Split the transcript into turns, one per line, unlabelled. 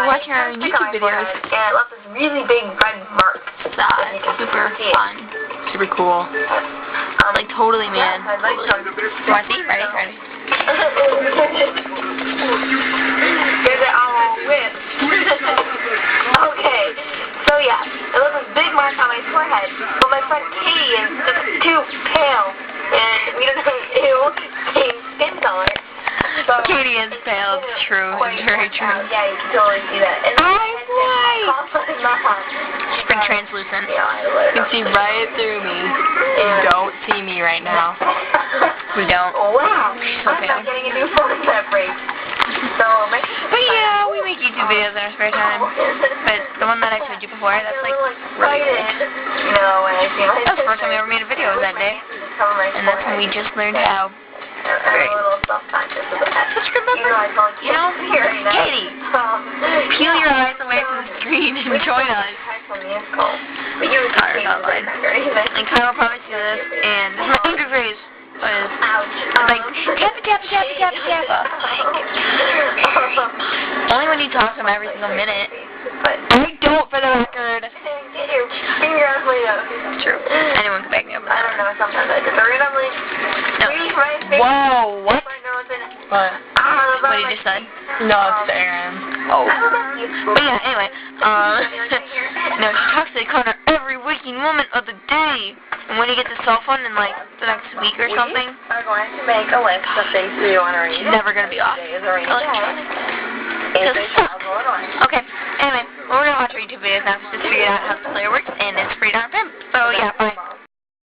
for watching our YouTube videos.
And it left this really big red mark.
That's super fun. Super cool. Like totally, man.
Yeah, I'd like to.
You want to see? Ready? Ready?
Get it all whipped. Okay. So yeah, it was this big mark on my forehead. But my friend Katie is just too pale. And we don't have same skin color. So
Katie is pale. It's true. It's very true.
Yeah, you can totally see that. And
I'm white.
She's
She's been translucent.
Yeah,
You can see right through me. You don't see me right now. We don't.
Wow.
So
I'm not getting a new phone that breaks. So,
but yeah, we make YouTube videos in our spare time. But the one that I showed you before, that's like really old.
You know, when I see my
That was the first time we ever made a video, was that day. And that's when we just learned how.
Great.
Just remember, you know, Katie, peel your eyes away from the screen and join us. Kyra's online. And Kyra will probably see this, and her angry face was like, tappa. Only when you talk to him every single minute. But I don't, for the record.
Get your finger out of my nose.
True. Anyone can back me up.
I don't know, sometimes I just randomly squeeze my face.
Whoa, what?
What?
What you just said?
No, it's Aaron.
Oh. But yeah, anyway, no, she talks to Connor every waking moment of the day. And when he gets his cell phone in like the next week or something,
We are going to make a list of things we want to read.
she's never gonna be off. Okay, anyway, we're gonna watch our YouTube videos now to figure out how the player works, and it's free on Pimp. So yeah, bye.